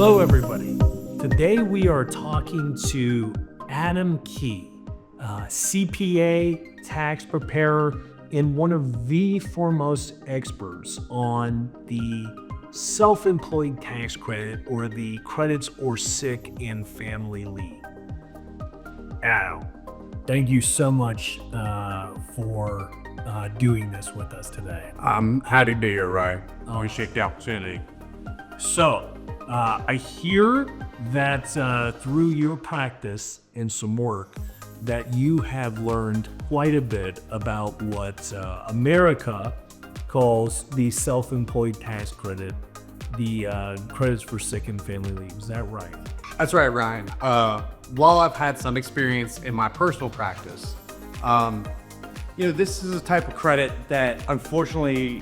Hello, everybody. Today we are talking to Adam Kee, CPA, tax preparer, and one of the foremost experts on the self-employed tax credit or the credits or sick and family leave. Adam, thank you so much for doing this with us today. I'm happy to be here, Ryan. I appreciate the opportunity. So, I hear that through your practice and some work that you have learned quite a bit about what America calls the self-employed tax credit, the credits for sick and family leave. Is that right? That's right, Ryan. While I've had some experience in my personal practice, this is a type of credit that unfortunately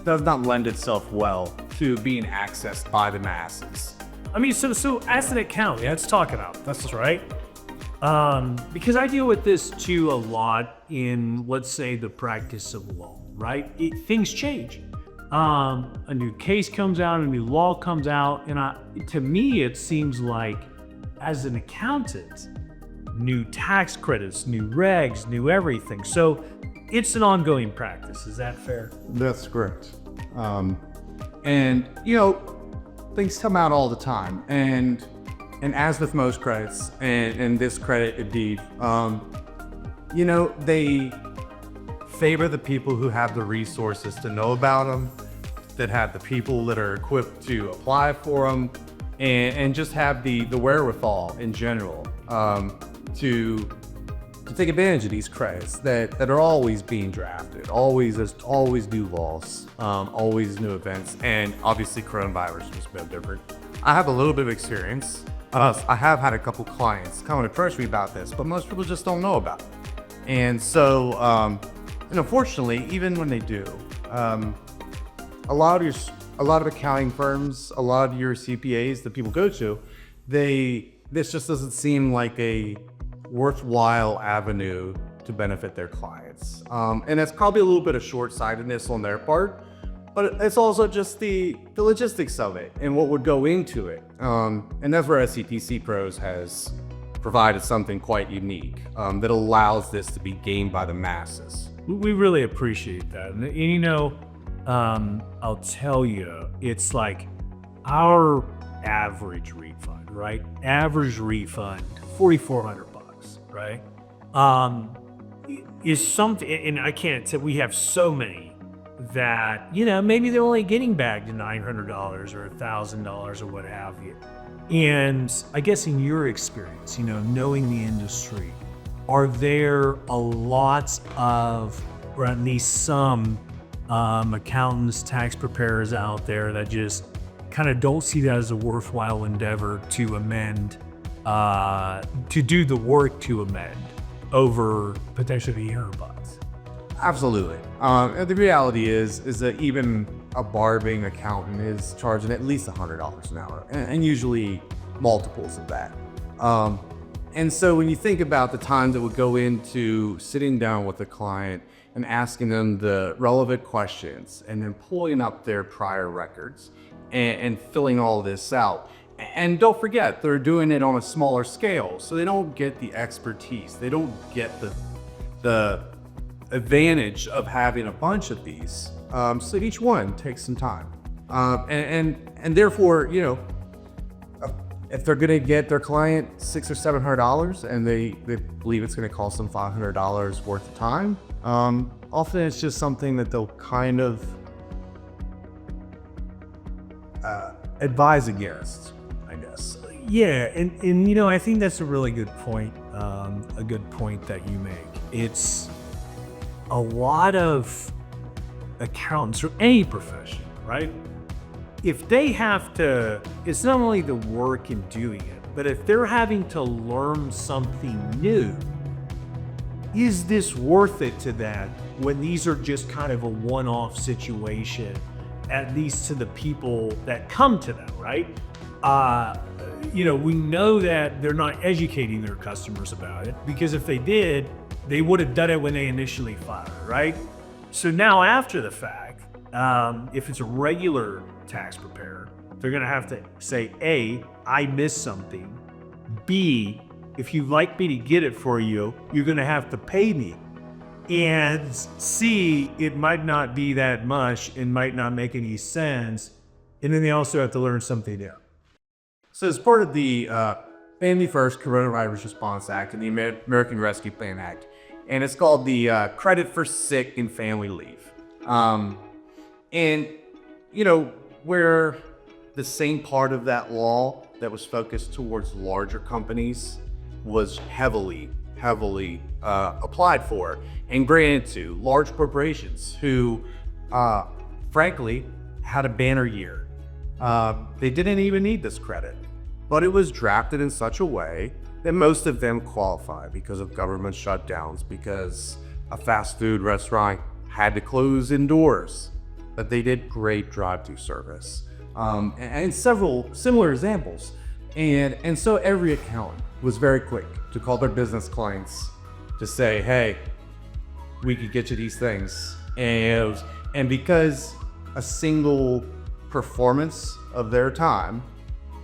does not lend itself well to being accessed by the masses. I mean, so as an accountant, let's talk about that's right. Because I deal with this too a lot in, let's say, the practice of law, right? Things change. A new case comes out, a new law comes out, and to me, it seems like as an accountant, new tax credits, new regs, new everything. So it's an ongoing practice. Is that fair? That's correct. And things come out all the time, and as with most credits, and this credit indeed, they favor the people who have the resources to know about them, that have the people that are equipped to apply for them, and just have the wherewithal in general to take advantage of these credits that are always being drafted. There's always new laws, always new events, and obviously coronavirus was a bit different. I have a little bit of experience. I have had a couple clients come and approach me about this, but most people just don't know about it. And so, unfortunately, even when they do, a lot of accounting firms, a lot of your CPAs that people go to, this just doesn't seem like a worthwhile avenue to benefit their clients. And that's probably a little bit of short-sightedness on their part, but it's also just the logistics of it and what would go into it. And that's where SETC Pros has provided something quite unique that allows this to be gained by the masses. We really appreciate that. And I'll tell you, it's like our average refund, right? Average refund, $4,400, right? Is something, and I can't say we have so many that, maybe they're only getting bagged to $900 or $1,000 or what have you. And I guess in your experience, knowing the industry, are there a lot of, or at least some accountants, tax preparers out there that just kind of don't see that as a worthwhile endeavor to amend, to do the work to amend over potentially $100? Absolutely. The reality is that even a barbing accountant is charging at least $100 an hour, and usually multiples of that. And so when you think about the time that would go into sitting down with a client and asking them the relevant questions and then pulling up their prior records and filling all this out. And don't forget, they're doing it on a smaller scale, so they don't get the expertise. They don't get the advantage of having a bunch of these. So each one takes some time. And therefore, if they're gonna get their client $600 or $700 and they believe it's gonna cost them $500 worth of time, often it's just something that they'll kind of advise against, I guess. Yeah, and I think that's a really good point, that you make. It's a lot of accountants or any profession, right? If they have to, it's not only the work in doing it, but if they're having to learn something new, is this worth it to them when these are just kind of a one-off situation, at least to the people that come to them, right? We know that they're not educating their customers about it, because if they did, they would have done it when they initially filed, right? So now after the fact, if it's a regular tax preparer, They're going to have to say, A, I missed something. B, if you'd like me to get it for you, you're going to have to pay me. And C, it might not be that much and might not make any sense. And then they also have to learn something new. So as part of the Family First Coronavirus Response Act and the American Rescue Plan Act, and it's called the Credit for Sick and Family Leave. And, you know, where the same part of that law that was focused towards larger companies was heavily applied for and granted to large corporations who, frankly, had a banner year. They didn't even need this credit, but it was drafted in such a way that most of them qualify because of government shutdowns, because a fast food restaurant had to close indoors, but they did great drive-through service, and several similar examples. And so every accountant was very quick to call their business clients to say, hey, we could get you these things. And because a single performance of their time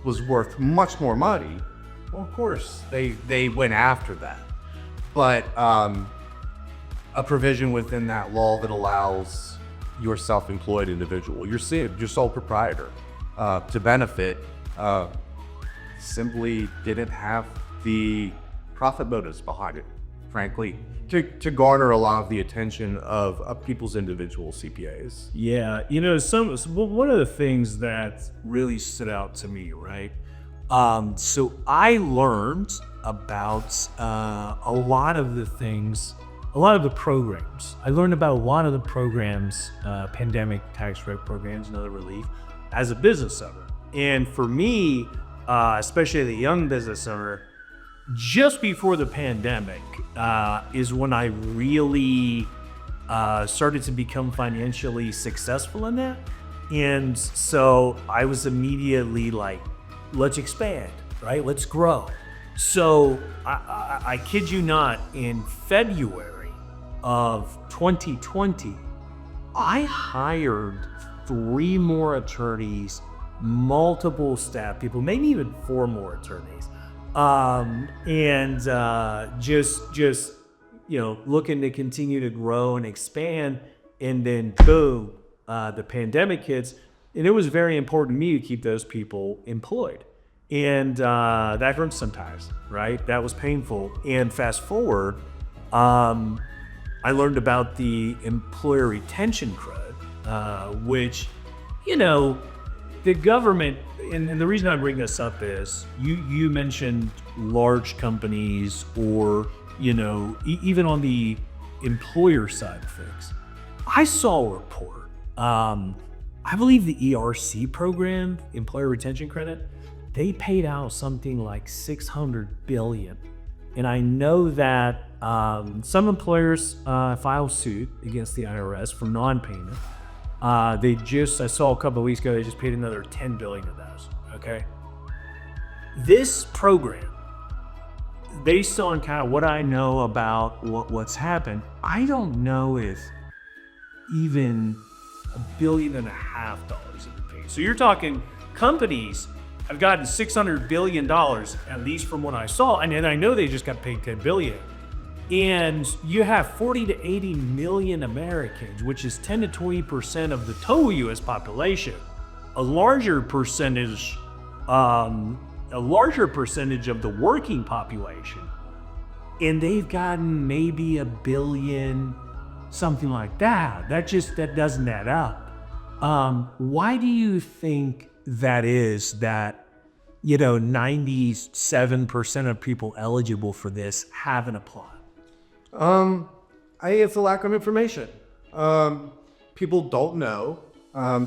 was worth much more money, well, of course, they went after that. But a provision within that law that allows your self-employed individual, your sole proprietor, to benefit, simply didn't have the profit motives behind it, frankly, to garner a lot of the attention of people's individual CPAs. Yeah, you know, one of the things that really stood out to me, right? So I learned about a lot of the programs. I learned about a lot of the programs, pandemic tax credit programs and other relief, as a business owner. And for me, especially the young business owner, just before the pandemic is when I really started to become financially successful in that. And so I was immediately like, let's expand, right? Let's grow. So I kid you not, in February of 2020, I hired 3 more attorneys, multiple staff people, maybe even 4 more attorneys. Just you know, looking to continue to grow and expand. And then boom, the pandemic hits, and it was very important to me to keep those people employed. And that hurt sometimes, right? That was painful. And fast forward, I learned about the employer retention credit, which, you know, the government, and the reason I bring this up is you mentioned large companies, or, you know, even on the employer side of things. I saw a report, I believe the ERC program, Employer Retention Credit, they paid out something like $600 billion. And I know that some employers file suit against the IRS for non-payment. I saw a couple of weeks ago, they just paid another $10 billion of those, okay? This program, based on kind of what I know about what's happened, I don't know if even $1.5 billion have been paid. So you're talking companies have gotten $600 billion, at least from what I saw, and then I know they just got paid $10 billion. And you have 40 to 80 million Americans, which is 10 to 20% of the total U.S. population. A larger percentage of the working population, and they've gotten maybe $1 billion, something like that. That doesn't add up. Why do you think that is, that, you know, 97% of people eligible for this haven't applied? I think it's a lack of information. People don't know.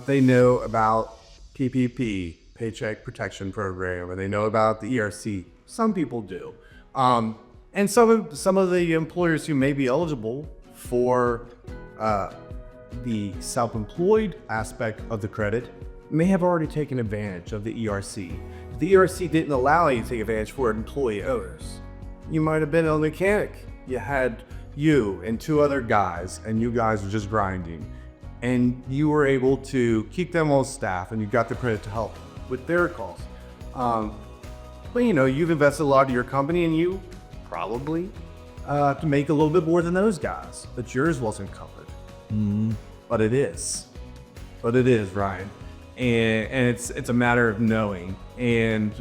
They know about PPP, Paycheck Protection Program, and they know about the ERC. Some people do. And some of the employers who may be eligible for the self-employed aspect of the credit may have already taken advantage of the ERC. If the ERC didn't allow you to take advantage for employee owners, you might have been a mechanic. You had you and 2 other guys, and you guys were just grinding, and you were able to keep them on staff, and you got the credit to help with their costs. But you've invested a lot in your company, and you probably to make a little bit more than those guys, but yours wasn't covered. But it is. Ryan. And it's a matter of knowing. And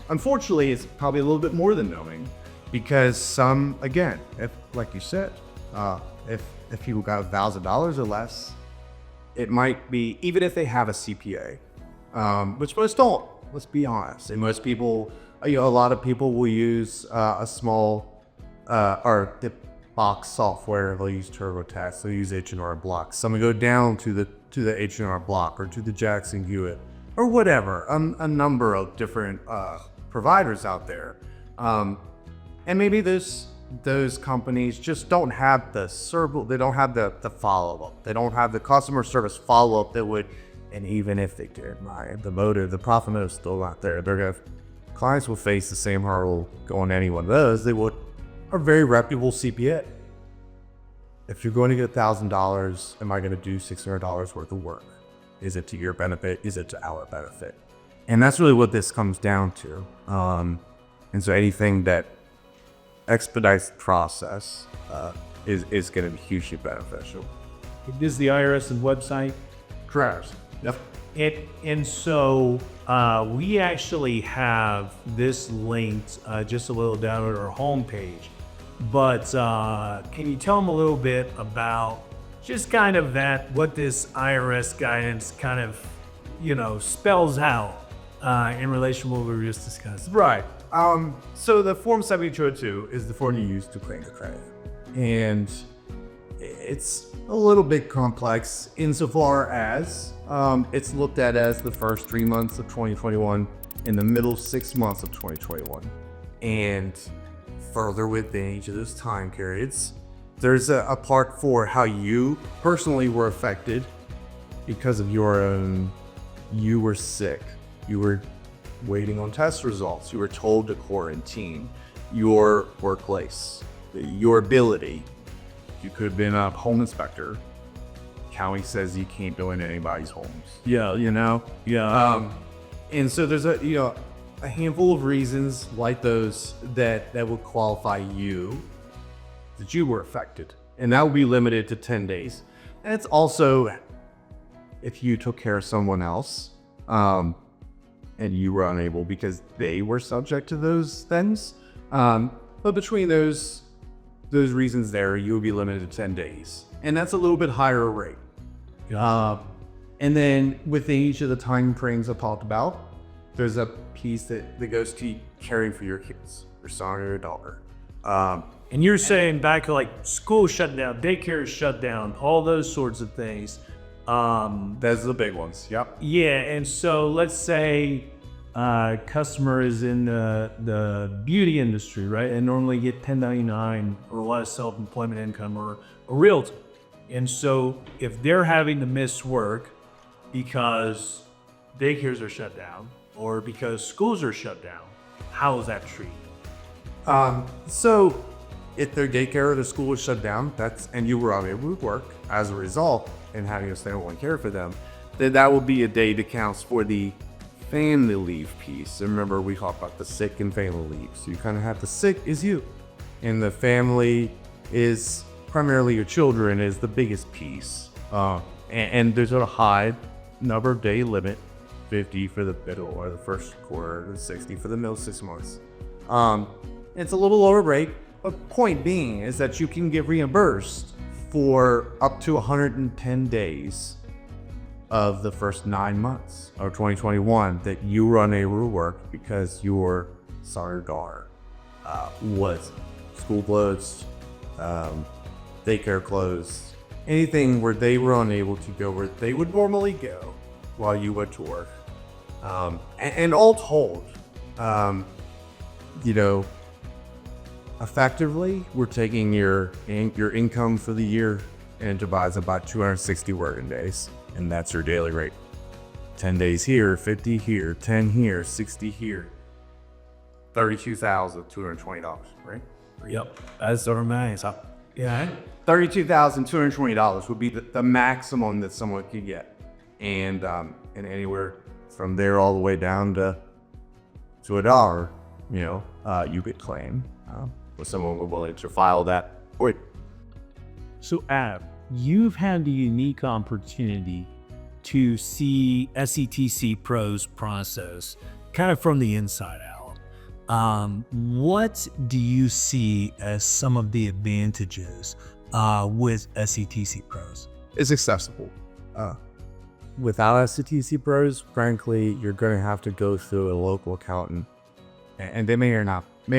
unfortunately, it's probably a little bit more than knowing, because some, again, if, like you said, if people got $1,000 or less, it might be, even if they have a CPA, which most don't, let's be honest. And most people, a lot of people will use a small or the box software. They'll use TurboTax, they'll use H&R Block. Some will go down to the H&R Block or to the Jackson Hewitt or whatever, a number of different providers out there. And maybe those companies just don't have the they don't have the follow-up. They don't have the customer service follow-up that would, and even if they did, the profit motive is still not there. Clients will face the same hurdle going to any one of those. They would a very reputable CPA. If you're going to get $1,000, am I going to do $600 worth of work? Is it to your benefit? Is it to our benefit? And that's really what this comes down to. And so anything that expedites the process is going to be hugely beneficial. Is the IRS website? Correct. Yep. And so we actually have this linked just a little down at our homepage. But can you tell them a little bit about just kind of what this IRS guidance kind of, spells out in relation to what we were just discussing? Right. So the Form 7202 is the form you use to claim the credit. And it's a little bit complex insofar as it's looked at as the first 3 months of 2021 and the middle 6 months of 2021. And further within each of those time periods, there's a part for how you personally were affected because of you were sick, you were waiting on test results, you were told to quarantine, your workplace, your ability. You could have been a home inspector. County says you can't go into anybody's homes. Yeah. Yeah. And so there's a handful of reasons like those that would qualify you that you were affected. And that would be limited to 10 days. And it's also if you took care of someone else, and you were unable because they were subject to those things. But between those reasons there, you would be limited to 10 days. And that's a little bit higher rate. And then within each of the time frames I talked about, there's a piece that goes to caring for your kids, your son or your daughter. And you're saying back to like school shut down, daycare shut down, all those sorts of things. Those are the big ones. Yep. Yeah, and so let's say customer is in the beauty industry, right? And normally get 1099 or a lot of self-employment income or a realtor. And so if they're having to miss work because daycares are shut down or because schools are shut down, how is that treated? So if their daycare or their school is shut down, and you were unable to work as a result and having to stay home and care for them, then that will be a day that counts for the family leave piece. And remember, we talked about the sick and family leave. So you kind of have the sick is you, and the family is primarily your children is the biggest piece. And there's a high number of day limit, 50 for the middle or the first quarter, and 60 for the middle 6 months. It's a little lower rate, but point being is that you can get reimbursed for up to 110 days of the first 9 months of 2021 that you were unable to work because your son or daughter was school closed, daycare closed, anything where they were unable to go where they would normally go while you went to work. And all told, effectively, we're taking your income for the year and divides about 260 working days, and that's your daily rate. 10 days here, 50 here, 10 here, 60 here. $32,220, right? Yep, that's our max. Yeah. $32,220 would be the maximum that someone could get, and anywhere from there all the way down to $1, you could claim with someone willing to file that. Wait. So, Adam, you've had the unique opportunity to see SETC Pros process kind of from the inside out. What do you see as some of the advantages with SETC Pros? It's accessible. Without SETC Pros, frankly, you're going to have to go through a local accountant, and they may or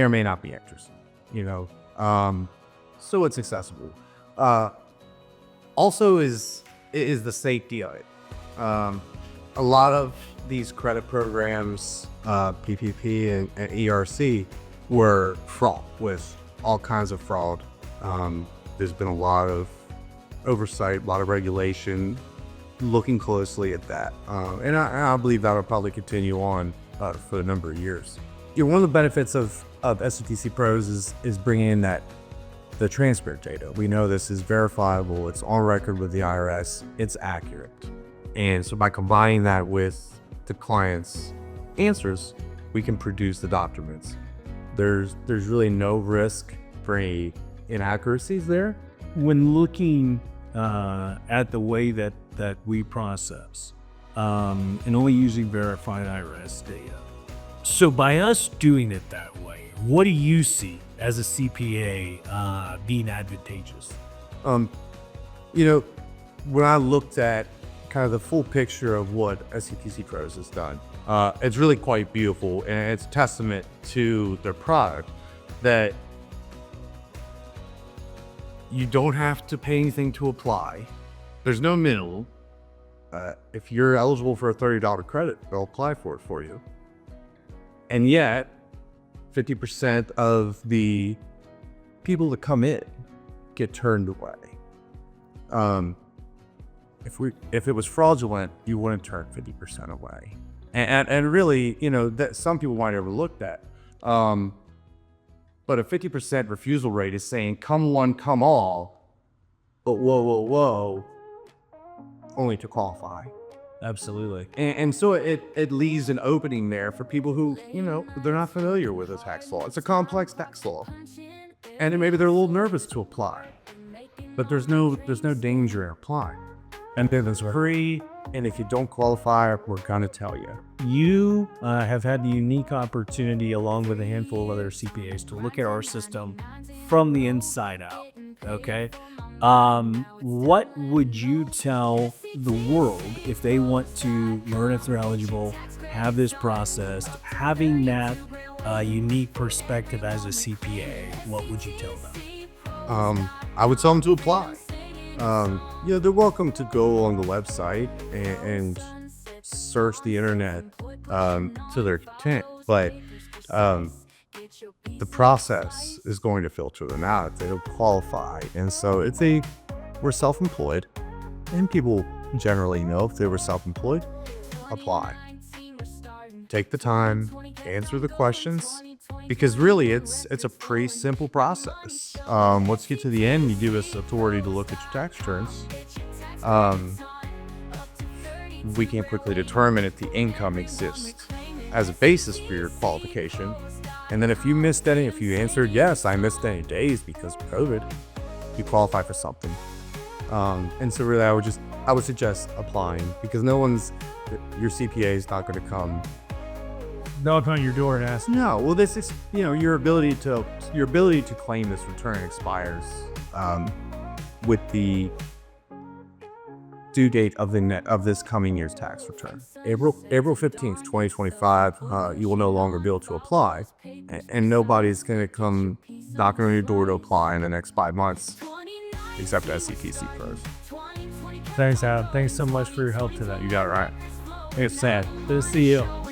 may not be interested. So it's accessible. Also, is the safety of it. A lot of these credit programs, PPP and ERC, were fraught with all kinds of fraud. There's been a lot of oversight, a lot of regulation, looking closely at that. And I believe that'll probably continue on for a number of years. One of the benefits of SETC Pros is bringing in the transparent data. We know this is verifiable, it's on record with the IRS, it's accurate. And so by combining that with the client's answers, we can produce the documents. There's really no risk for any inaccuracies there. When looking at the way that we process and only using verified IRS data, so by us doing it that way, what do you see as a CPA being advantageous? When I looked at kind of the full picture of what SETC Pros has done, it's really quite beautiful, and it's a testament to their product that you don't have to pay anything to apply. There's no minimum. If you're eligible for a $30 credit, they'll apply for it for you. And yet, 50% of the people that come in get turned away. If it was fraudulent, you wouldn't turn 50% away. And really, that some people might overlook that. But a 50% refusal rate is saying, come one, come all, but whoa, only to qualify. Absolutely. And so it leaves an opening there for people who, they're not familiar with the tax law. It's a complex tax law. And then maybe they're a little nervous to apply. But there's no danger in applying. And then it's free, and if you don't qualify, we're gonna tell you. You have had the unique opportunity, along with a handful of other CPAs, to look at our system from the inside out, okay? What would you tell the world if they want to learn if they're eligible, have this processed, having that unique perspective as a CPA? What would you tell them? I would tell them to apply. They're welcome to go on the website and search the internet to their content, but the process is going to filter them out if they don't qualify. And so we're self-employed, and people generally know if they were self-employed, apply. Take the time, answer the questions, because really it's a pretty simple process. Once you get to the end, you give us authority to look at your tax returns. We can quickly determine if the income exists as a basis for your qualification. And then if you answered yes, I missed any days because of COVID, you qualify for something. And so really I would suggest applying, because your CPA is not going to come knock on your door and ask. No, well, this is, your ability to claim this return expires with the due date of this coming year's tax return. April 15th, 2025, you will no longer be able to apply, and nobody's going to come knocking on your door to apply in the next 5 months, except SETC Pros. Thanks, Adam. Thanks so much for your help today. You got it right. It's sad. Good to see you.